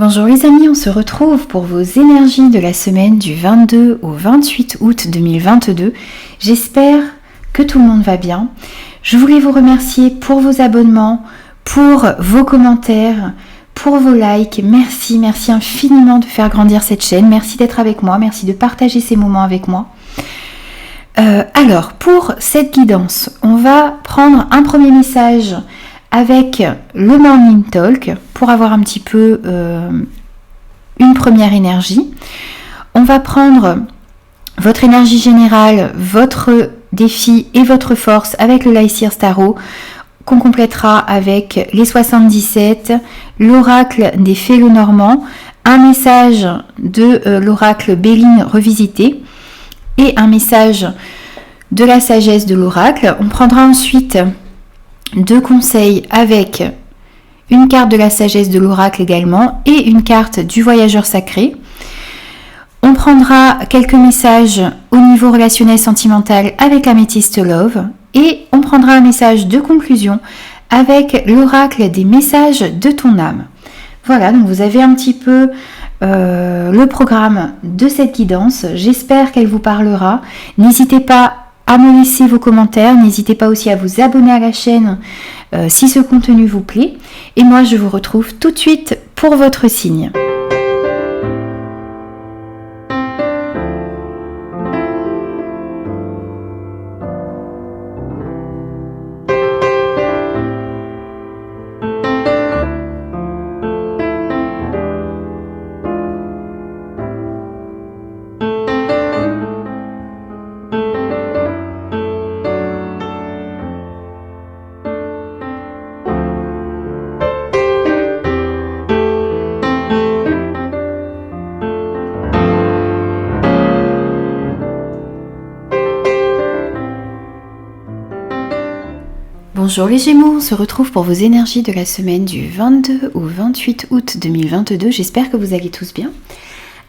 Bonjour les amis, on se retrouve pour vos énergies de la semaine du 22 au 28 août 2022. J'espère que tout le monde va bien. Je voulais vous remercier pour vos abonnements, pour vos commentaires, pour vos likes. Merci infiniment de faire grandir cette chaîne. Merci d'être avec moi, merci de partager ces moments avec moi. Alors, pour cette guidance, on va prendre un premier message avec le Morning Talk pour avoir un petit peu une première énergie. On va prendre votre énergie générale, votre défi et votre force avec le Lycir Tarot qu'on complétera avec les 77, l'oracle des fées Lenormand, un message de l'oracle Béline revisité et un message de la sagesse de l'oracle. On prendra ensuite 2 conseils avec une carte de la sagesse de l'oracle également et une carte du voyageur sacré. On prendra quelques messages au niveau relationnel sentimental avec l'améthyste Love et on prendra un message de conclusion avec l'oracle des messages de ton âme. Voilà, donc vous avez un petit peu le programme de cette guidance. J'espère qu'elle vous parlera. N'hésitez pas à me laisser vos commentaires, n'hésitez pas aussi à vous abonner à la chaîne si ce contenu vous plaît. Et moi, je vous retrouve tout de suite pour votre signe. Bonjour les Gémeaux, on se retrouve pour vos énergies de la semaine du 22 au 28 août 2022. J'espère que vous allez tous bien.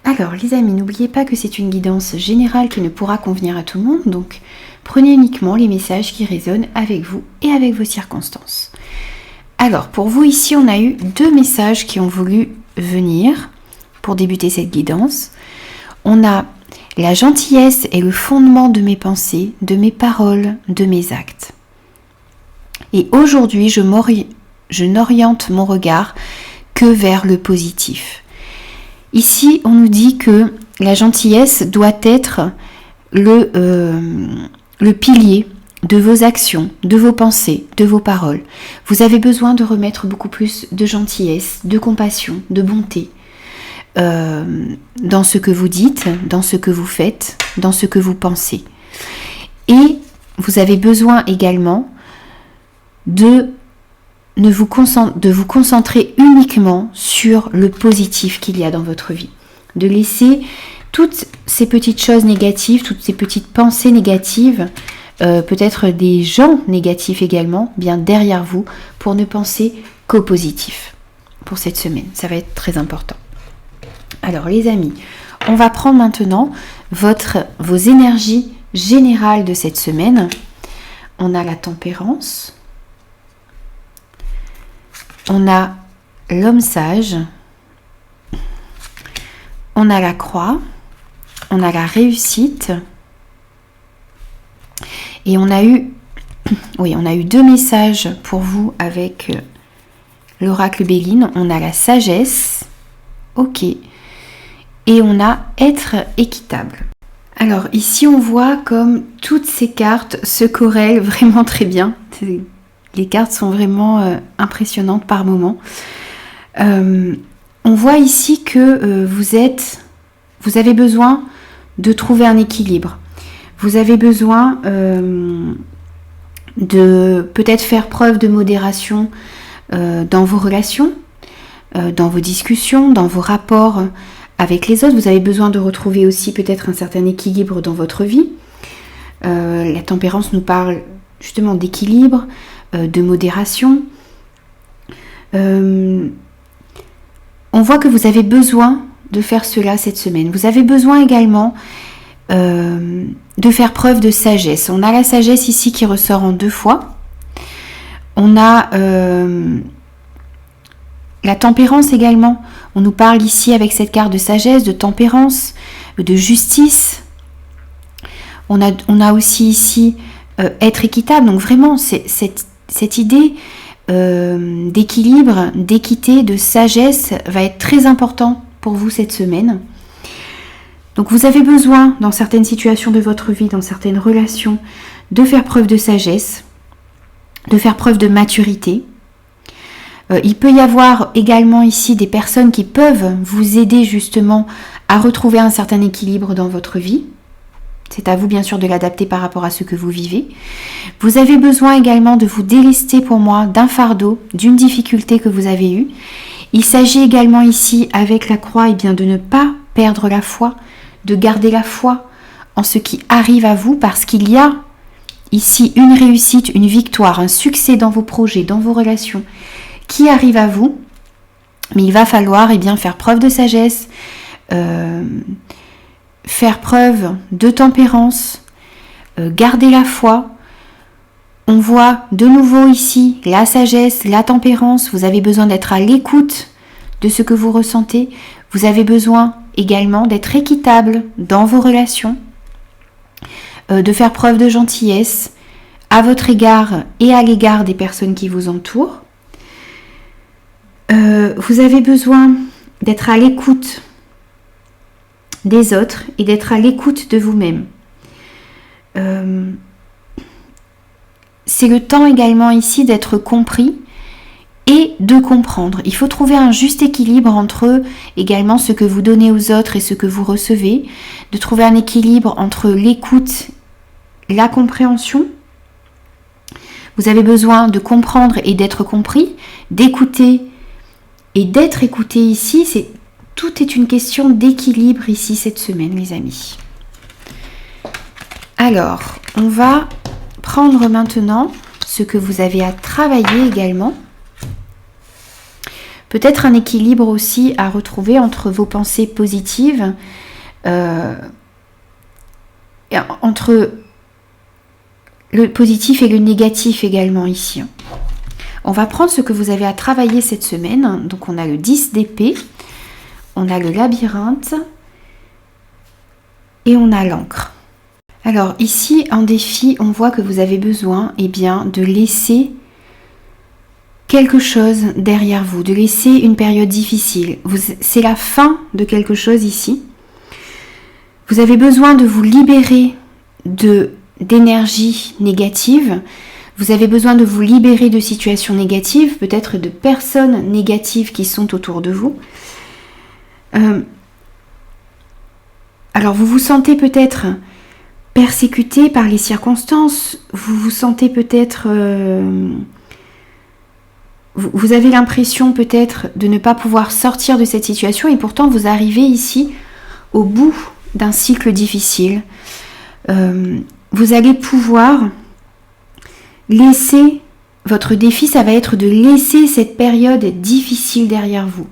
Alors les amis, n'oubliez pas que c'est une guidance générale qui ne pourra convenir à tout le monde, donc prenez uniquement les messages qui résonnent avec vous et avec vos circonstances. Alors pour vous ici, on a eu 2 messages qui ont voulu venir pour débuter cette guidance. On a la gentillesse est le fondement de mes pensées, de mes paroles, de mes actes. Et aujourd'hui, je n'oriente mon regard que vers le positif. Ici, on nous dit que la gentillesse doit être le pilier de vos actions, de vos pensées, de vos paroles. Vous avez besoin de remettre beaucoup plus de gentillesse, de compassion, de bonté dans ce que vous dites, dans ce que vous faites, dans ce que vous pensez. Et vous avez besoin également de vous concentrer uniquement sur le positif qu'il y a dans votre vie. De laisser toutes ces petites choses négatives, toutes ces petites pensées négatives, peut-être des gens négatifs également, bien derrière vous, pour ne penser qu'au positif pour cette semaine. Ça va être très important. Alors les amis, on va prendre maintenant vos énergies générales de cette semaine. On a la tempérance. On a l'homme sage, on a la croix, on a la réussite et on a eu 2 messages pour vous avec l'oracle Béline. On a la sagesse, ok, et on a être équitable. Alors ici on voit comme toutes ces cartes se corrèlent vraiment très bien. Les cartes sont vraiment impressionnantes par moments. On voit ici que vous avez besoin de trouver un équilibre. Vous avez besoin de peut-être faire preuve de modération dans vos relations, dans vos discussions, dans vos rapports avec les autres. Vous avez besoin de retrouver aussi peut-être un certain équilibre dans votre vie. La tempérance nous parle justement d'équilibre, de modération. On voit que vous avez besoin de faire cela cette semaine. Vous avez besoin également de faire preuve de sagesse. On a la sagesse ici qui ressort en 2 fois. On a la tempérance également. On nous parle ici avec cette carte de sagesse, de tempérance, de justice. On a aussi ici être équitable. Donc vraiment, cette idée d'équilibre, d'équité, de sagesse va être très importante pour vous cette semaine. Donc vous avez besoin, dans certaines situations de votre vie, dans certaines relations, de faire preuve de sagesse, de faire preuve de maturité. Il peut y avoir également ici des personnes qui peuvent vous aider justement à retrouver un certain équilibre dans votre vie. C'est à vous bien sûr de l'adapter par rapport à ce que vous vivez. Vous avez besoin également de vous délester pour moi d'un fardeau, d'une difficulté que vous avez eue. Il s'agit également ici avec la croix de ne pas perdre la foi, de garder la foi en ce qui arrive à vous parce qu'il y a ici une réussite, une victoire, un succès dans vos projets, dans vos relations qui arrive à vous. Mais il va falloir faire preuve de sagesse, faire preuve de tempérance, garder la foi. On voit de nouveau ici la sagesse, la tempérance. Vous avez besoin d'être à l'écoute de ce que vous ressentez. Vous avez besoin également d'être équitable dans vos relations, de faire preuve de gentillesse à votre égard et à l'égard des personnes qui vous entourent. Vous avez besoin d'être à l'écoute des autres et d'être à l'écoute de vous-même. C'est le temps également ici d'être compris et de comprendre. Il faut trouver un juste équilibre entre également ce que vous donnez aux autres et ce que vous recevez, de trouver un équilibre entre l'écoute, la compréhension. Vous avez besoin de comprendre et d'être compris, d'écouter et d'être écouté ici. Tout est une question d'équilibre ici cette semaine, les amis. Alors, on va prendre maintenant ce que vous avez à travailler également. Peut-être un équilibre aussi à retrouver entre vos pensées positives, entre le positif et le négatif également ici. On va prendre ce que vous avez à travailler cette semaine. Donc on a le 10 d'épée, on a le labyrinthe et on a l'encre. Alors ici, en défi, on voit que vous avez besoin de laisser quelque chose derrière vous, de laisser une période difficile. C'est la fin de quelque chose ici. Vous avez besoin de vous libérer d'énergie négative. Vous avez besoin de vous libérer de situations négatives, peut-être de personnes négatives qui sont autour de vous. Alors vous vous sentez peut-être persécuté par les circonstances, vous vous sentez peut-être... Vous avez l'impression peut-être de ne pas pouvoir sortir de cette situation et pourtant vous arrivez ici au bout d'un cycle difficile. Vous allez pouvoir laisser, votre défi ça va être de laisser cette période difficile derrière vous.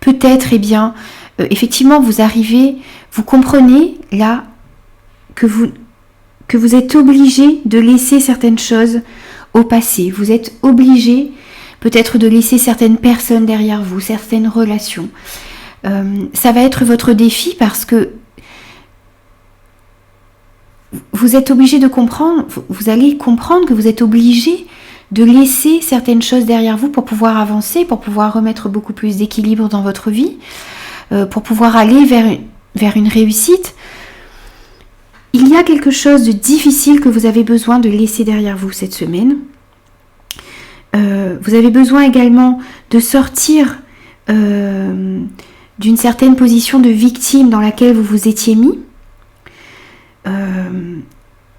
Peut-être effectivement vous arrivez, vous comprenez là que vous êtes obligé de laisser certaines choses au passé. Vous êtes obligé peut-être de laisser certaines personnes derrière vous, certaines relations. Ça va être votre défi parce que vous êtes obligé de comprendre, vous allez comprendre que vous êtes obligé de laisser certaines choses derrière vous pour pouvoir avancer, pour pouvoir remettre beaucoup plus d'équilibre dans votre vie, pour pouvoir aller vers une réussite. Il y a quelque chose de difficile que vous avez besoin de laisser derrière vous cette semaine. Vous avez besoin également de sortir d'une certaine position de victime dans laquelle vous vous étiez mis.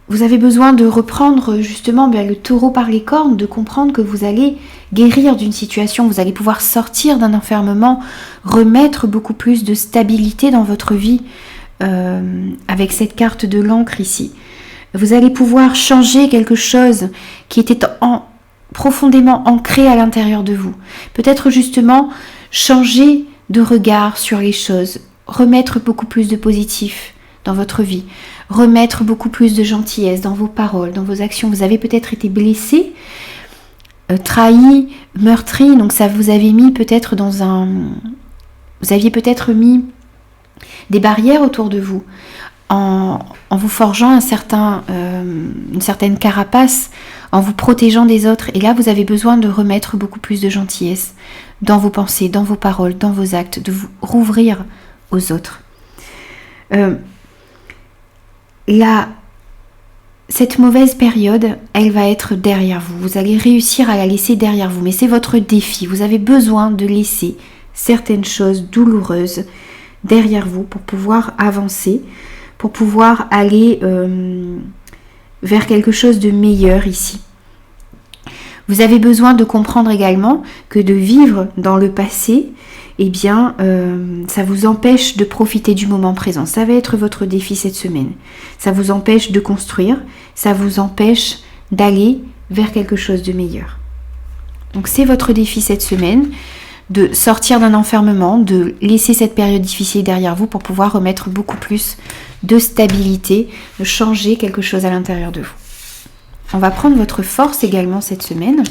Vous avez besoin de reprendre justement le taureau par les cornes, de comprendre que vous allez guérir d'une situation, vous allez pouvoir sortir d'un enfermement, remettre beaucoup plus de stabilité dans votre vie avec cette carte de l'encre ici. Vous allez pouvoir changer quelque chose qui était profondément ancré à l'intérieur de vous. Peut-être justement changer de regard sur les choses, remettre beaucoup plus de positif dans votre vie, remettre beaucoup plus de gentillesse dans vos paroles, dans vos actions. Vous avez peut-être été blessé, trahi, meurtri, donc ça vous avait mis peut-être dans Vous aviez peut-être mis des barrières autour de vous en vous forgeant une certaine carapace, en vous protégeant des autres. Et là, vous avez besoin de remettre beaucoup plus de gentillesse dans vos pensées, dans vos paroles, dans vos actes, de vous rouvrir aux autres. Cette mauvaise période, elle va être derrière vous. Vous allez réussir à la laisser derrière vous. Mais c'est votre défi. Vous avez besoin de laisser certaines choses douloureuses derrière vous pour pouvoir avancer, pour pouvoir aller vers quelque chose de meilleur ici. Vous avez besoin de comprendre également que de vivre dans le passé, eh bien, ça vous empêche de profiter du moment présent. Ça va être votre défi cette semaine. Ça vous empêche de construire, ça vous empêche d'aller vers quelque chose de meilleur. Donc c'est votre défi cette semaine, de sortir d'un enfermement, de laisser cette période difficile derrière vous pour pouvoir remettre beaucoup plus de stabilité, de changer quelque chose à l'intérieur de vous. On va prendre votre force également cette semaine.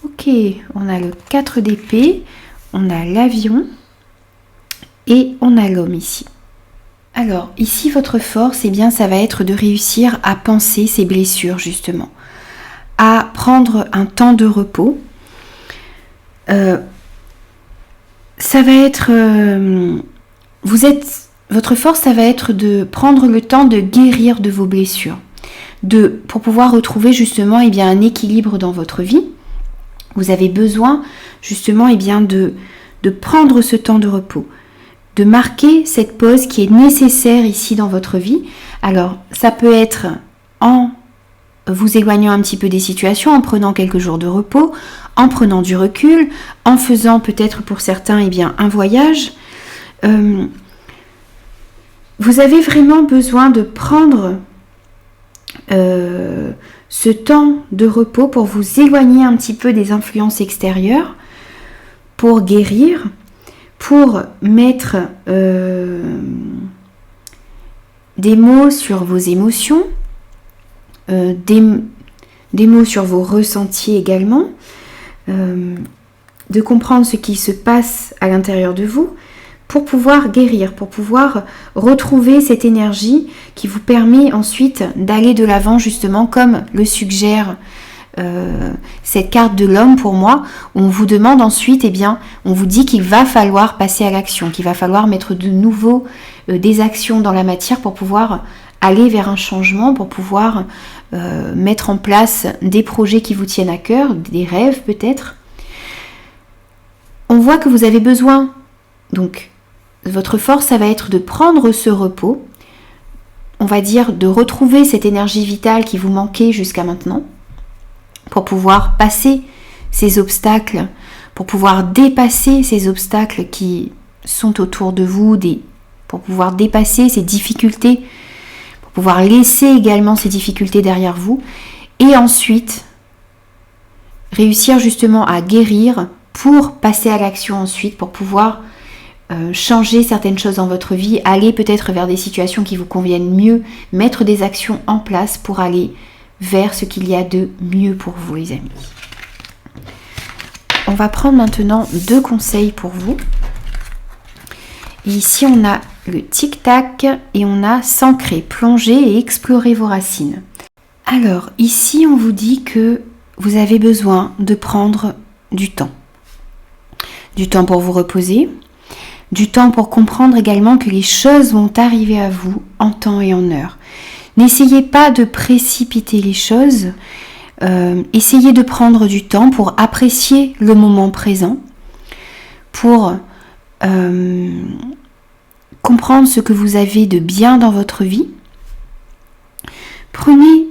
Ok, on a le 4 d'épée, on a l'avion et on a l'homme ici. Alors ici votre force, eh bien ça va être de réussir à penser ces blessures justement, à prendre un temps de repos. Ça va être, votre force, ça va être de prendre le temps de guérir de vos blessures, pour pouvoir retrouver justement eh bien, un équilibre dans votre vie. Vous avez besoin justement eh bien, de prendre ce temps de repos, de marquer cette pause qui est nécessaire ici dans votre vie. Alors ça peut être en vous éloignant un petit peu des situations, en prenant quelques jours de repos, en prenant du recul, en faisant peut-être pour certains eh bien, un voyage. Vous avez vraiment besoin de prendre ce temps de repos pour vous éloigner un petit peu des influences extérieures, pour guérir, pour mettre des mots sur vos émotions, des mots sur vos ressentis également, de comprendre ce qui se passe à l'intérieur de vous pour pouvoir guérir, pour pouvoir retrouver cette énergie qui vous permet ensuite d'aller de l'avant justement comme le suggère cette carte de l'homme pour moi, où on vous demande ensuite, eh bien, on vous dit qu'il va falloir passer à l'action, qu'il va falloir mettre de nouveau des actions dans la matière pour pouvoir aller vers un changement, pour pouvoir mettre en place des projets qui vous tiennent à cœur, des rêves peut-être. On voit que vous avez besoin, donc votre force, ça va être de prendre ce repos, on va dire de retrouver cette énergie vitale qui vous manquait jusqu'à maintenant, pour pouvoir passer ces obstacles, pour pouvoir dépasser ces obstacles qui sont autour de vous, pour pouvoir dépasser ces difficultés, pour pouvoir laisser également ces difficultés derrière vous, et ensuite réussir justement à guérir pour passer à l'action ensuite, pour pouvoir changer certaines choses dans votre vie, aller peut-être vers des situations qui vous conviennent mieux, mettre des actions en place pour aller vers ce qu'il y a de mieux pour vous les amis. On va prendre maintenant 2 conseils pour vous. Et ici on a le tic-tac et on a s'ancrer, plonger et explorer vos racines. Alors ici on vous dit que vous avez besoin de prendre du temps. Du temps pour vous reposer, du temps pour comprendre également que les choses vont arriver à vous en temps et en heure. N'essayez pas de précipiter les choses, essayez de prendre du temps pour apprécier le moment présent, pour comprendre ce que vous avez de bien dans votre vie. Prenez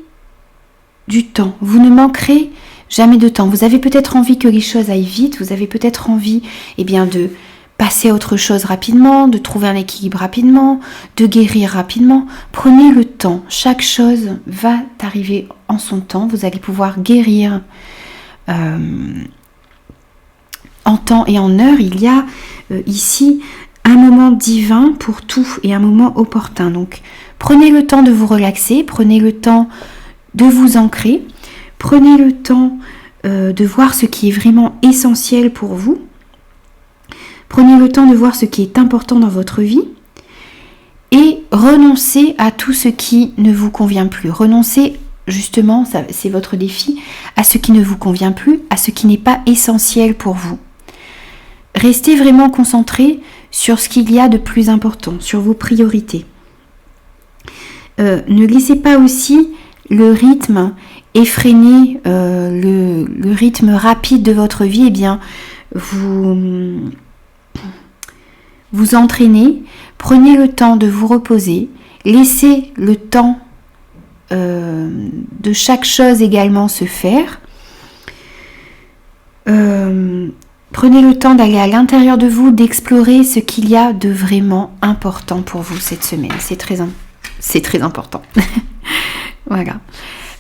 du temps, vous ne manquerez jamais de temps. Vous avez peut-être envie que les choses aillent vite, vous avez peut-être envie eh bien, de passer à autre chose rapidement, de trouver un équilibre rapidement, de guérir rapidement. Prenez le temps, chaque chose va arriver en son temps, vous allez pouvoir guérir en temps et en heure. Il y a ici un moment divin pour tout et un moment opportun. Donc prenez le temps de vous relaxer, prenez le temps de vous ancrer, prenez le temps de voir ce qui est vraiment essentiel pour vous. Prenez le temps de voir ce qui est important dans votre vie et renoncez à tout ce qui ne vous convient plus. Renoncez justement, c'est votre défi, à ce qui ne vous convient plus, à ce qui n'est pas essentiel pour vous. Restez vraiment concentré sur ce qu'il y a de plus important, sur vos priorités. Ne laissez pas aussi le rythme effréné, le rythme rapide de votre vie, vous entraîner. Prenez le temps de vous reposer, laissez le temps de chaque chose également se faire. Prenez le temps d'aller à l'intérieur de vous, d'explorer ce qu'il y a de vraiment important pour vous cette semaine. C'est très important. Voilà.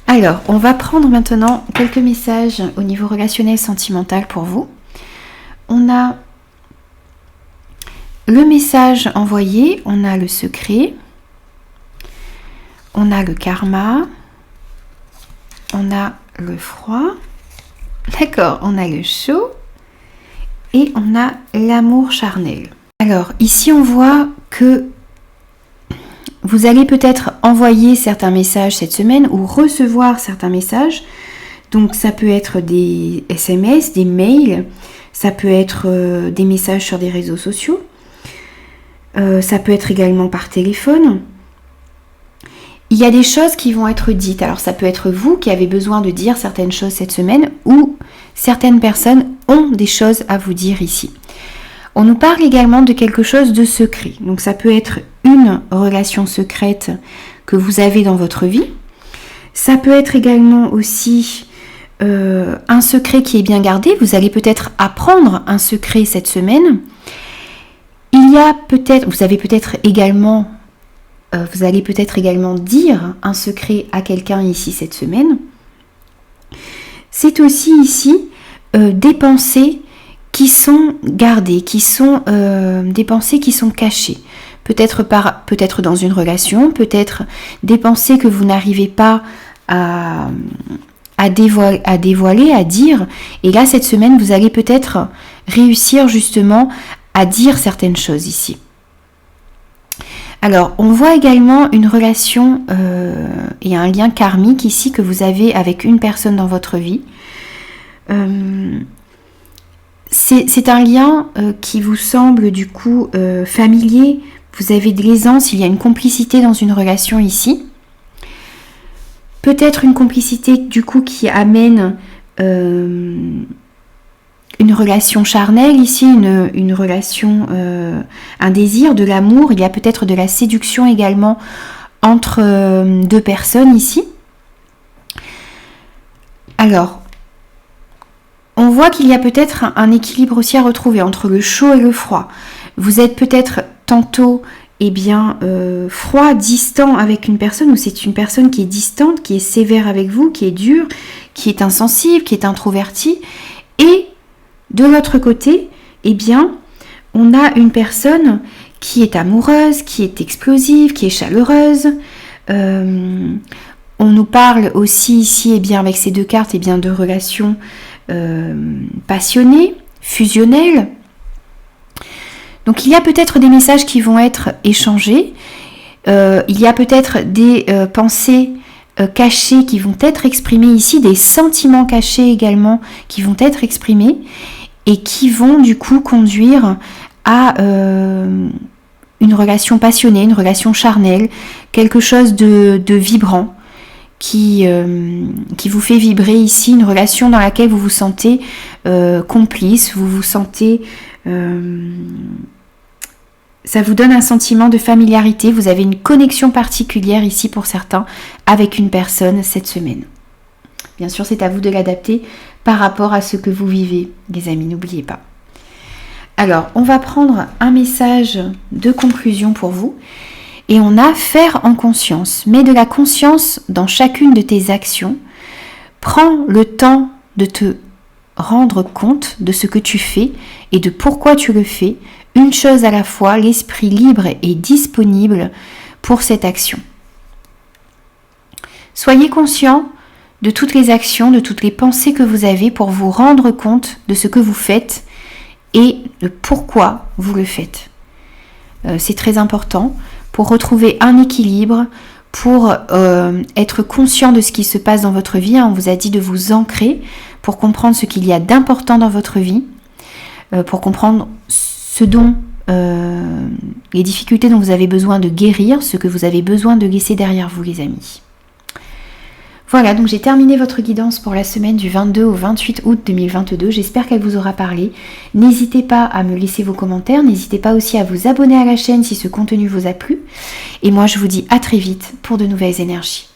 Alors, on va prendre maintenant quelques messages au niveau relationnel sentimental pour vous. On a le message envoyé, on a le secret, on a le karma, on a le froid, d'accord, on a le chaud et on a l'amour charnel. Alors ici on voit que vous allez peut-être envoyer certains messages cette semaine ou recevoir certains messages. Donc ça peut être des SMS, des mails, ça peut être des messages sur des réseaux sociaux. Ça peut être également par téléphone. Il y a des choses qui vont être dites. Alors ça peut être vous qui avez besoin de dire certaines choses cette semaine ou certaines personnes ont des choses à vous dire ici. On nous parle également de quelque chose de secret. Donc ça peut être une relation secrète que vous avez dans votre vie. Ça peut être également aussi un secret qui est bien gardé. Vous allez peut-être apprendre un secret cette semaine. Vous allez peut-être également dire un secret à quelqu'un ici cette semaine. C'est aussi ici des pensées qui sont gardées, qui sont des pensées qui sont cachées. Peut-être dans une relation, peut-être des pensées que vous n'arrivez pas à dévoiler, à dire. Et là, cette semaine, vous allez peut-être réussir justement à dire certaines choses ici. Alors, on voit également une relation et un lien karmique ici que vous avez avec une personne dans votre vie. C'est un lien qui vous semble du coup familier. Vous avez de l'aisance, il y a une complicité dans une relation ici. Peut-être une complicité du coup qui amène une relation charnelle ici, une relation, un désir, de l'amour. Il y a peut-être de la séduction également entre deux personnes ici. Alors, on voit qu'il y a peut-être un équilibre aussi à retrouver entre le chaud et le froid. Vous êtes peut-être tantôt froid, distant avec une personne, ou c'est une personne qui est distante, qui est sévère avec vous, qui est dure, qui est insensible, qui est introvertie. Et de l'autre côté, on a une personne qui est amoureuse, qui est explosive, qui est chaleureuse. On nous parle aussi ici, avec ces deux cartes, de relations passionnées, fusionnelles. Donc il y a peut-être des messages qui vont être échangés. Il y a peut-être des pensées cachés qui vont être exprimés ici, des sentiments cachés également qui vont être exprimés et qui vont du coup conduire à une relation passionnée, une relation charnelle, quelque chose de vibrant qui vous fait vibrer ici, une relation dans laquelle vous vous sentez complice, vous vous sentez... ça vous donne un sentiment de familiarité, vous avez une connexion particulière ici pour certains avec une personne cette semaine. Bien sûr, c'est à vous de l'adapter par rapport à ce que vous vivez, les amis, n'oubliez pas. Alors, on va prendre un message de conclusion pour vous et on a faire en conscience. Mets de la conscience dans chacune de tes actions. Prends le temps de te rendre compte de ce que tu fais et de pourquoi tu le fais. Une chose à la fois, l'esprit libre et disponible pour cette action. Soyez conscient de toutes les actions, de toutes les pensées que vous avez pour vous rendre compte de ce que vous faites et le pourquoi vous le faites. C'est très important pour retrouver un équilibre, pour être conscient de ce qui se passe dans votre vie. On vous a dit de vous ancrer pour comprendre ce qu'il y a d'important dans votre vie, pour comprendre ce dont les difficultés dont vous avez besoin de guérir, ce que vous avez besoin de laisser derrière vous, les amis. Voilà, donc j'ai terminé votre guidance pour la semaine du 22 au 28 août 2022. J'espère qu'elle vous aura parlé. N'hésitez pas à me laisser vos commentaires. N'hésitez pas aussi à vous abonner à la chaîne si ce contenu vous a plu. Et moi, je vous dis à très vite pour de nouvelles énergies.